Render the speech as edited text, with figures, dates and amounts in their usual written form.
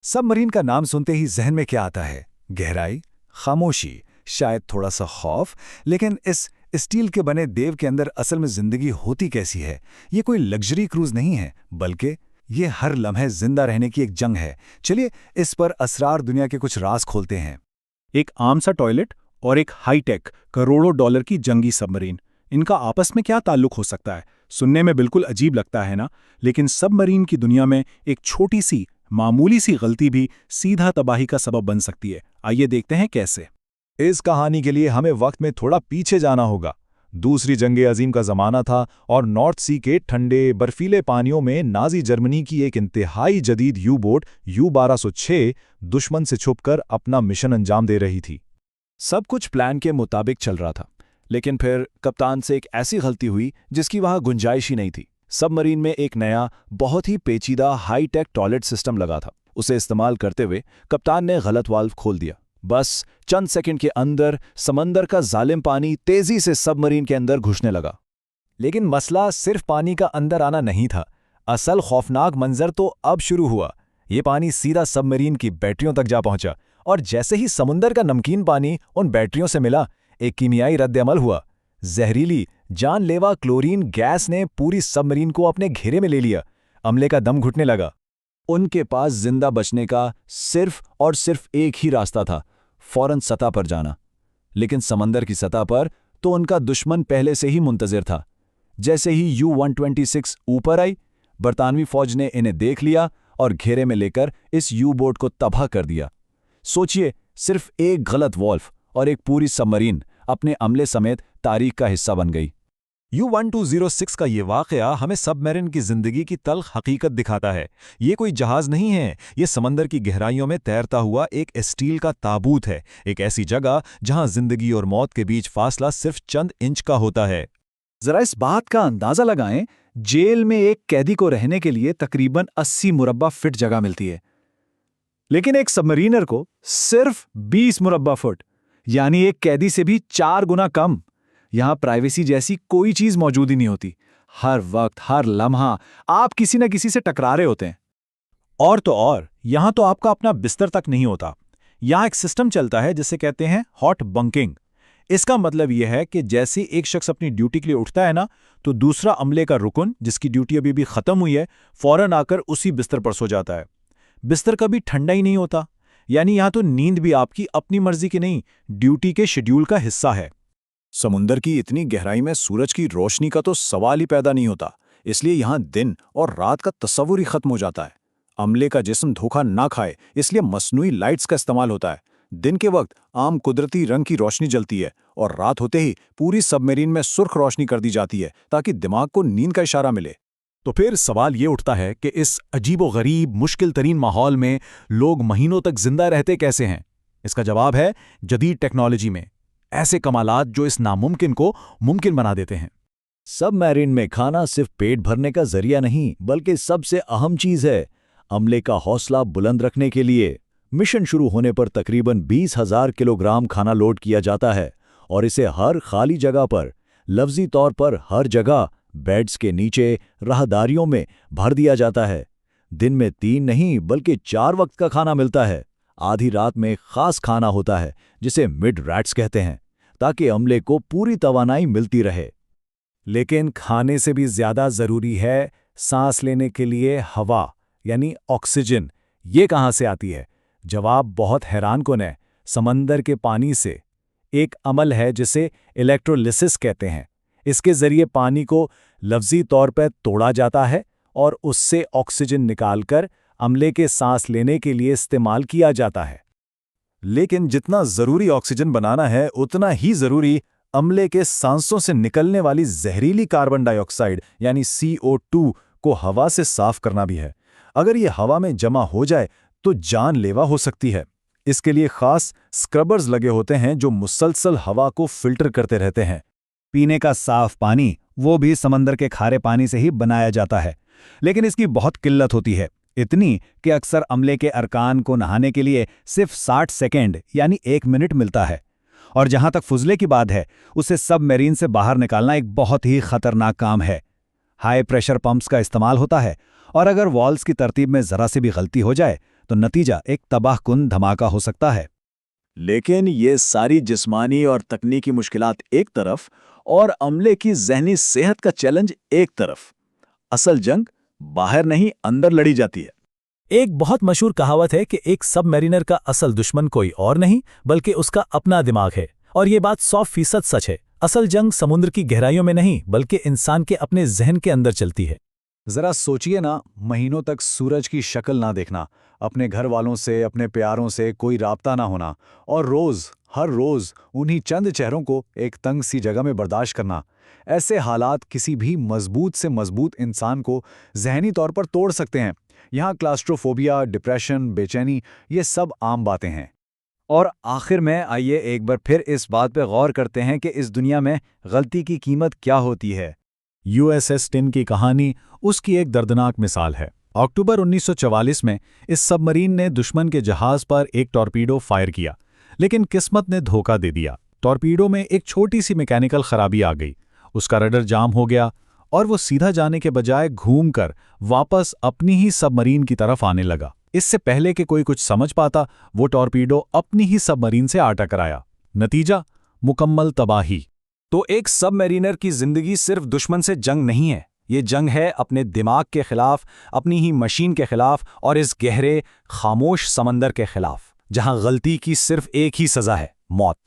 Submarine का नाम सुनते ही जहन में क्या आता है? गहराई, खामोशी, शायद थोड़ा सा खौफ। लेकिन इस स्टील के बने देव के अंदर असल में जिंदगी होती कैसी है? ये कोई लग्जरी क्रूज नहीं है, बल्कि ये हर लम्हे जिंदा रहने की एक जंग है। चलिए इस पर असरार दुनिया के कुछ राज खोलते हैं। एक आम सा टॉयलेट और एक हाईटेक करोड़ों डॉलर की जंगी सबमरीन, इनका आपस में क्या ताल्लुक हो सकता है? सुनने में बिल्कुल अजीब लगता है ना, लेकिन सबमरीन की दुनिया में एक छोटी सी मामूली सी गलती भी सीधा तबाही का सबब बन सकती है। आइए देखते हैं कैसे। इस कहानी के लिए हमें वक्त में थोड़ा पीछे जाना होगा। दूसरी जंगे अजीम का जमाना था और नॉर्थ सी के ठंडे बर्फीले पानियों में नाजी जर्मनी की एक इंतहाई जदीद यू बोट U-1206 दुश्मन से छुपकर अपना मिशन अंजाम दे रही थी। सब कुछ प्लान के मुताबिक चल रहा था, लेकिन फिर कप्तान से एक ऐसी गलती हुई जिसकी वहां गुंजाइश ही नहीं थी। सबमरीन में एक नया बहुत ही पेचीदा हाईटेक टॉयलेट सिस्टम लगा था। उसे इस्तेमाल करते हुए कप्तान ने गलत वाल्व खोल दिया। बस चंद सेकंड के अंदर समंदर का जालिम पानी तेजी से सबमरीन के अंदर घुसने लगा। लेकिन मसला सिर्फ पानी का अंदर आना नहीं था। असल खौफनाक मंजर तो अब शुरू हुआ। ये पानी सीधा सबमरीन की बैटरियों तक जा पहुंचा, और जैसे ही समुंदर का नमकीन पानी उन बैटरियों से मिला, एक कीमियाई रद्द-ए-अमल हुआ। जहरीली जानलेवा क्लोरीन गैस ने पूरी सबमरीन को अपने घेरे में ले लिया। अमले का दम घुटने लगा। उनके पास जिंदा बचने का सिर्फ और सिर्फ एक ही रास्ता था, फौरन सतह पर जाना। लेकिन समंदर की सतह पर तो उनका दुश्मन पहले से ही मुंतजिर था। जैसे ही U-126 ऊपर आई, बरतानवी फौज ने इन्हें देख लिया और घेरे में लेकर इस यू बोट को तबाह कर दिया। सोचिए, सिर्फ एक गलत वॉल्व और एक पूरी सबमरीन अपने अमले समेत तारीख का हिस्सा बन गई। U-1206 का ये वाक़या हमें सबमरीन की जिंदगी की तल्ख हकीकत दिखाता है। ये कोई जहाज नहीं है, ये समंदर की गहराइयों में तैरता हुआ एक स्टील का ताबूत है। एक ऐसी जगह जहां जिंदगी और मौत के बीच फासला सिर्फ चंद इंच का होता है। जरा इस बात का अंदाजा लगाएं, जेल में एक कैदी को रहने के लिए तकरीबन 80 मुरब्बा फीट जगह मिलती है, लेकिन एक सबमरीनर को सिर्फ 20 मुरब्बा फुट, यानी एक कैदी से भी 4 गुना कम। यहां प्राइवेसी जैसी कोई चीज मौजूद ही नहीं होती। हर वक्त, हर लम्हा आप किसी न किसी से टकरा रहे होते हैं। और तो और, यहां तो आपका अपना बिस्तर तक नहीं होता। यहां एक सिस्टम चलता है जिसे कहते हैं हॉट बंकिंग। इसका मतलब यह है कि जैसे एक शख्स अपनी ड्यूटी के लिए उठता है ना, तो दूसरा अमले का रुकन, जिसकी ड्यूटी अभी भी खत्म हुई है, फौरन आकर उसी बिस्तर पर सो जाता है। बिस्तर कभी ठंडा ही नहीं होता। यानी यहां तो नींद भी आपकी अपनी मर्जी की नहीं, ड्यूटी के शेड्यूल का हिस्सा है। समुंदर की इतनी गहराई में सूरज की रोशनी का तो सवाल ही पैदा नहीं होता, इसलिए यहां दिन और रात का तस्वुर ही खत्म हो जाता है। अमले का जिस्म धोखा ना खाए, इसलिए मसनूई लाइट्स का इस्तेमाल होता है। दिन के वक्त आम कुदरती रंग की रोशनी जलती है, और रात होते ही पूरी सबमरीन में सुर्ख रोशनी कर दी जाती है ताकि दिमाग को नींद का इशारा मिले। तो फिर सवाल ये उठता है कि इस अजीबो-गरीब, मुश्किल तरीन माहौल में लोग महीनों तक जिंदा रहते कैसे हैं? इसका जवाब है जदीद टेक्नोलॉजी में ऐसे कमालात जो इस नामुमकिन को मुमकिन बना देते हैं। सबमरीन में खाना सिर्फ पेट भरने का जरिया नहीं, बल्कि सबसे अहम चीज है। अमले का हौसला बुलंद रखने के लिए मिशन शुरू होने पर तकरीबन 20,000 किलोग्राम खाना लोड किया जाता है, और इसे हर खाली जगह पर, लफ्जी तौर पर हर जगह, बेड्स के नीचे, राहदारियों में भर दिया जाता है। दिन में 3 नहीं बल्कि 4 वक्त का खाना मिलता है। आधी रात में खास खाना होता है जिसे मिड रैट्स कहते हैं, ताकि अमले को पूरी तवानाई मिलती रहे। लेकिन खाने से भी ज्यादा जरूरी है सांस लेने के लिए हवा, यानी ऑक्सीजन। ये कहां से आती है? जवाब बहुत हैरानकुन है। समंदर के पानी से। एक अमल है जिसे इलेक्ट्रोलिसिस कहते हैं। इसके जरिए पानी को लफ्जी तौर पर तोड़ा जाता है और उससे ऑक्सीजन निकालकर अमले के सांस लेने के लिए इस्तेमाल किया जाता है। लेकिन जितना जरूरी ऑक्सीजन बनाना है, उतना ही जरूरी अमले के सांसों से निकलने वाली जहरीली कार्बन डाइऑक्साइड यानी CO2 को हवा से साफ करना भी है। अगर ये हवा में जमा हो जाए तो जानलेवा हो सकती है। इसके लिए खास स्क्रबर्स लगे होते हैं जो मुसलसल हवा को फिल्टर करते रहते हैं। पीने का साफ पानी, वो भी समंदर के खारे पानी से ही बनाया जाता है, लेकिन इसकी बहुत किल्लत होती है। इतनी कि अक्सर अमले के अरकान को नहाने के लिए सिर्फ 60 सेकेंड यानी 1 मिनट मिलता है। और जहां तक फुजले की बात है, उसे सबमरीन से बाहर निकालना एक बहुत ही खतरनाक काम है। हाई प्रेशर पंप्स का इस्तेमाल होता है, और अगर वॉल्व्स की तरतीब में जरा सी भी गलती हो जाए तो नतीजा एक तबाहकुन धमाका हो सकता है। लेकिन ये सारी जिस्मानी और तकनीकी मुश्किलात एक तरफ और अमले की ज़हनी सेहत का चैलेंज एक तरफ। असल जंग बाहर नहीं अंदर लड़ी जाती है। एक बहुत मशहूर कहावत है कि एक सबमरीनर का असल दुश्मन कोई और नहीं बल्कि उसका अपना दिमाग है, और ये बात 100% सच है। असल जंग समुद्र की गहराइयों में नहीं बल्कि इंसान के अपने जहन के अंदर चलती है। जरा सोचिए ना, महीनों तक सूरज की शक्ल ना देखना, अपने घर वालों से, अपने प्यारों से कोई राब्ता ना होना, और हर रोज उन्हीं चंद चेहरों को एक तंग सी जगह में बर्दाश्त करना। ऐसे हालात किसी भी मजबूत से मजबूत इंसान को जहनी तौर पर तोड़ सकते हैं। यहाँ क्लास्ट्रोफोबिया, डिप्रेशन, बेचैनी, ये सब आम बातें हैं। और आखिर में आइए एक बार फिर इस बात पर गौर करते हैं कि इस दुनिया में गलती की कीमत क्या होती है। यूएसएस टिन की कहानी उसकी एक दर्दनाक मिसाल है। अक्टूबर 1944 में इस सबमरीन ने दुश्मन के जहाज पर एक टॉर्पीडो फायर किया, लेकिन किस्मत ने धोखा दे दिया। टॉर्पीडो में एक छोटी सी मैकेनिकल खराबी आ गई, उसका रडर जाम हो गया और वो सीधा जाने के बजाय घूमकर वापस अपनी ही सबमरीन की तरफ आने लगा। इससे पहले कि कोई कुछ समझ पाता, वो टॉर्पीडो अपनी ही सबमरीन से आ टकराया। नतीजा मुकम्मल तबाही। तो एक सबमरीनर की जिंदगी सिर्फ दुश्मन से जंग नहीं है, ये जंग है अपने दिमाग के खिलाफ, अपनी ही मशीन के खिलाफ और इस गहरे खामोश समंदर के खिलाफ, जहां गलती की सिर्फ एक ही सजा है, मौत।